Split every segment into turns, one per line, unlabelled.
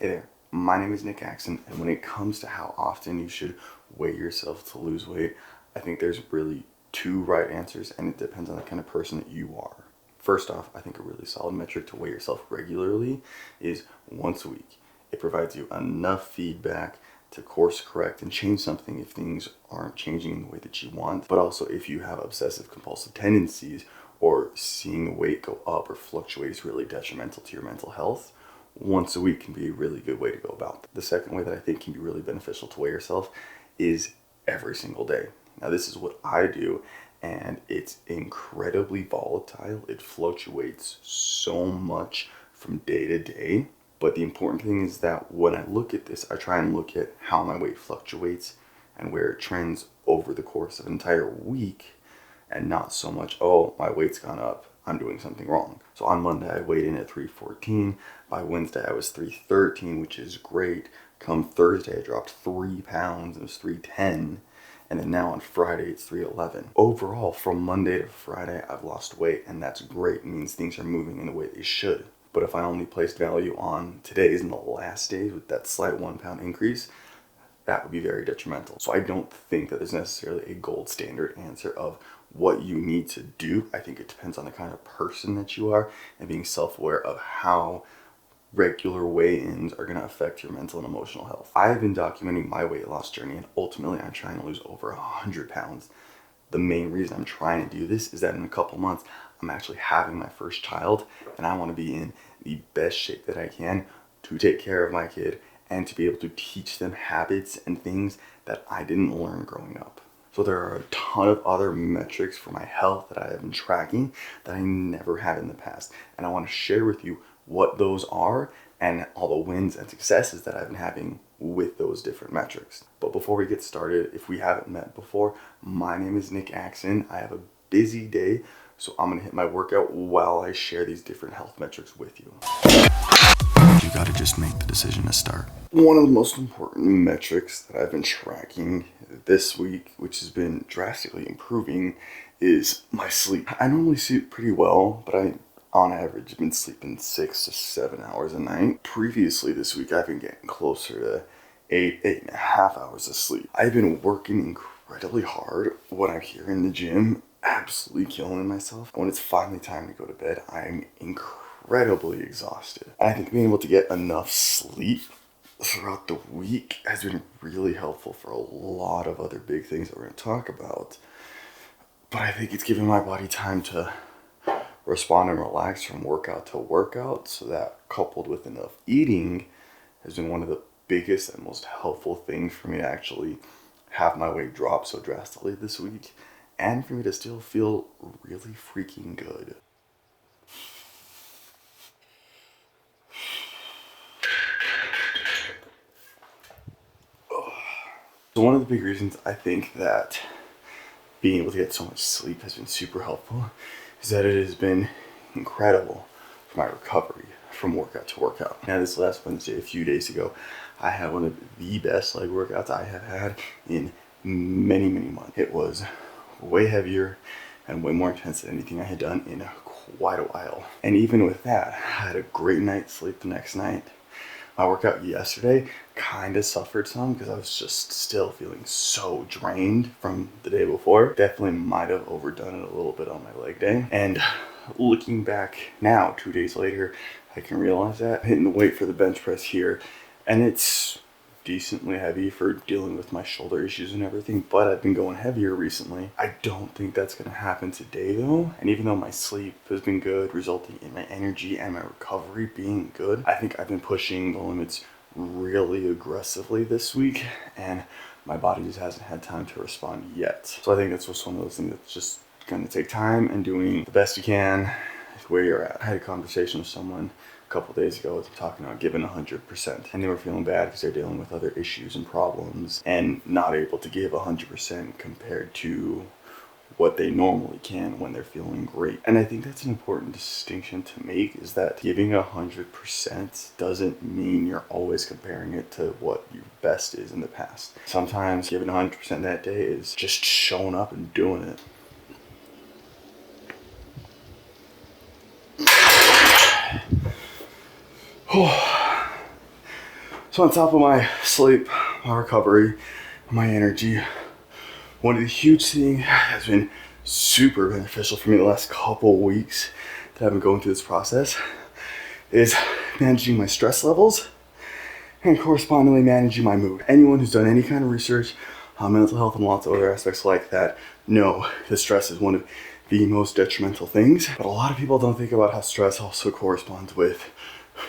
Hey there, my name is Nick Axon, and when it comes to how often you should weigh yourself to lose weight, I think there's really two right answers, and it depends on the kind of person that you are. First off, I think a really solid metric to weigh yourself regularly is once a week. It provides you enough feedback to course correct and change something if things aren't changing in the way that you want, but also if you have obsessive compulsive tendencies or seeing the weight go up or fluctuate is really detrimental to your mental health. Once a week can be a really good way to go about it. The second way that I think can be really beneficial to weigh yourself is every single day. Now, this is what I do, and it's incredibly volatile. It fluctuates so much from day to day. But the important thing is that when I look at this, I try and look at how my weight fluctuates and where it trends over the course of an entire week, and not so much, oh, my weight's gone up, I'm doing something wrong. So on Monday, I weighed in at 314. By Wednesday, I was 313, which is great. Come Thursday, I dropped 3 pounds, it was 310. And then now on Friday, it's 311. Overall, from Monday to Friday, I've lost weight, and that's great. It means things are moving in the way they should. But if I only placed value on today's and the last days with that slight 1 pound increase, that would be very detrimental. So I don't think that there's necessarily a gold standard answer of what you need to do. I think it depends on the kind of person that you are and being self-aware of how regular weigh-ins are going to affect your mental and emotional health. I have been documenting my weight loss journey, and ultimately I'm trying to lose over 100 pounds. The main reason I'm trying to do this is that in a couple months, I'm actually having my first child, and I want to be in the best shape that I can to take care of my kid and to be able to teach them habits and things that I didn't learn growing up. So there are a ton of other metrics for my health that I have been tracking that I never had in the past. And I want to share with you what those are and all the wins and successes that I've been having with those different metrics. But before we get started, if we haven't met before, my name is Nick Axon. I have a busy day, so I'm gonna hit my workout while I share these different health metrics with you. You gotta just make the decision to start. One of the most important metrics that I've been tracking this week, which has been drastically improving, is my sleep. I normally sleep pretty well, but on average, I've been sleeping 6 to 7 hours a night. Previously this week, I've been getting closer to 8.5 hours of sleep. I've been working incredibly hard when I'm here in the gym, absolutely killing myself. When it's finally time to go to bed, I'm incredibly exhausted. And I think being able to get enough sleep throughout the week has been really helpful for a lot of other big things that we're going to talk about. But I think it's giving my body time to respond and relax from workout to workout, so that coupled with enough eating has been one of the biggest and most helpful things for me to actually have my weight drop so drastically this week, and for me to still feel really freaking good. So one of the big reasons I think that being able to get so much sleep has been super helpful is that it has been incredible for my recovery from workout to workout. Now, this last Wednesday, a few days ago, I had one of the best leg workouts I have had in many, many months. It was way heavier and way more intense than anything I had done in quite a while. And even with that, I had a great night's sleep the next night. My workout yesterday kind of suffered some because I was just still feeling so drained from the day before. Definitely might have overdone it a little bit on my leg day. And looking back now, 2 days later, I can realize that. I'm hitting the weight for the bench press here, and it's decently heavy for dealing with my shoulder issues and everything, but I've been going heavier recently. I don't think that's going to happen today though, and even though my sleep has been good, resulting in my energy and my recovery being good, I think I've been pushing the limits really aggressively this week, and my body just hasn't had time to respond yet. So I think that's just one of those things that's just going to take time and doing the best you can where you're at. I had a conversation with someone a couple days ago talking about giving 100%, and they were feeling bad because they're dealing with other issues and problems and not able to give 100% compared to what they normally can when they're feeling great. And I think that's an important distinction to make, is that giving 100% doesn't mean you're always comparing it to what your best is in the past. Sometimes giving 100% that day is just showing up and doing it. So on top of my sleep, my recovery, my energy, one of the huge things has been super beneficial for me the last couple weeks that I've been going through this process is managing my stress levels and correspondingly managing my mood. Anyone who's done any kind of research on mental health and lots of other aspects like that know that stress is one of the most detrimental things. But a lot of people don't think about how stress also corresponds with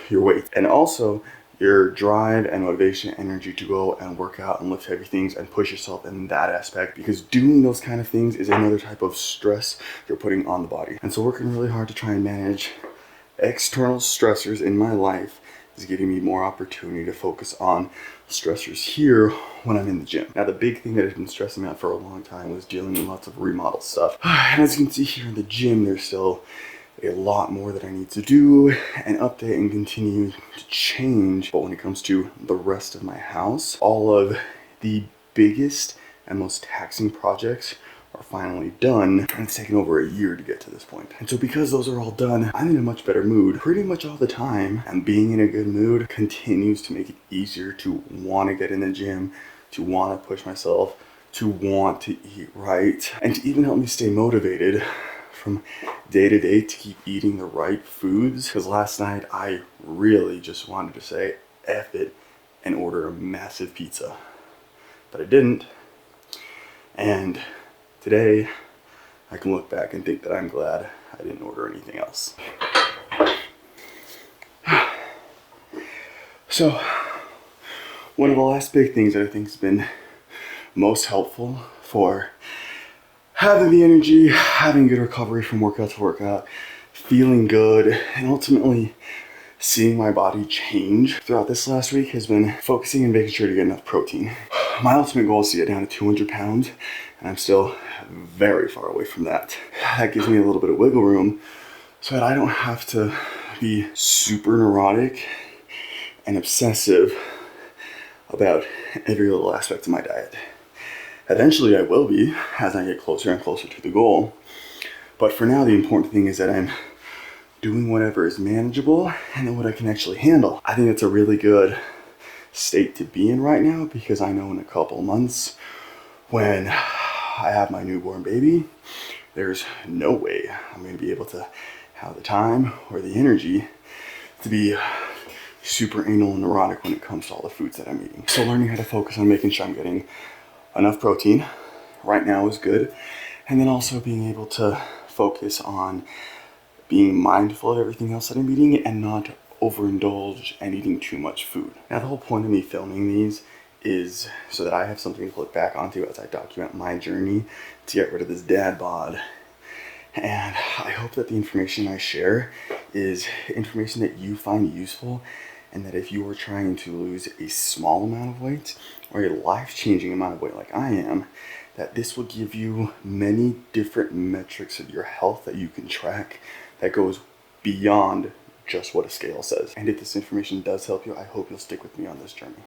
your weight and also your drive and motivation, energy to go and work out and lift heavy things and push yourself in that aspect, because doing those kind of things is another type of stress you're putting on the body. And so working really hard to try and manage external stressors in my life is giving me more opportunity to focus on stressors here when I'm in the gym. Now, the big thing that has been stressing me out for a long time was dealing with lots of remodel stuff. And as you can see here in the gym, there's still a lot more that I need to do and update and continue to change. But when it comes to the rest of my house, all of the biggest and most taxing projects are finally done, and it's taken over a year to get to this point. And so because those are all done, I'm in a much better mood pretty much all the time, and being in a good mood continues to make it easier to want to get in the gym, to want to push myself, to want to eat right, and to even help me stay motivated from day to day to keep eating the right foods. Because last night I really just wanted to say F it and order a massive pizza, but I didn't. And today I can look back and think that I'm glad I didn't order anything else. So one of the last big things that I think has been most helpful for having the energy, having good recovery from workout to workout, feeling good, and ultimately seeing my body change throughout this last week has been focusing and making sure to get enough protein. My ultimate goal is to get down to 200 pounds, and I'm still very far away from that. That gives me a little bit of wiggle room so that I don't have to be super neurotic and obsessive about every little aspect of my diet. Eventually I will be as I get closer and closer to the goal. But for now, the important thing is that I'm doing whatever is manageable and then what I can actually handle. I think it's a really good state to be in right now, because I know in a couple months when I have my newborn baby, there's no way I'm going to be able to have the time or the energy to be super anal and neurotic when it comes to all the foods that I'm eating. So learning how to focus on making sure I'm getting enough protein right now is good. And then also being able to focus on being mindful of everything else that I'm eating and not overindulge and eating too much food. Now, the whole point of me filming these is so that I have something to look back onto as I document my journey to get rid of this dad bod. And I hope that the information I share is information that you find useful, and that if you are trying to lose a small amount of weight or a life-changing amount of weight like I am, that this will give you many different metrics of your health that you can track that goes beyond just what a scale says. And if this information does help you, I hope you'll stick with me on this journey.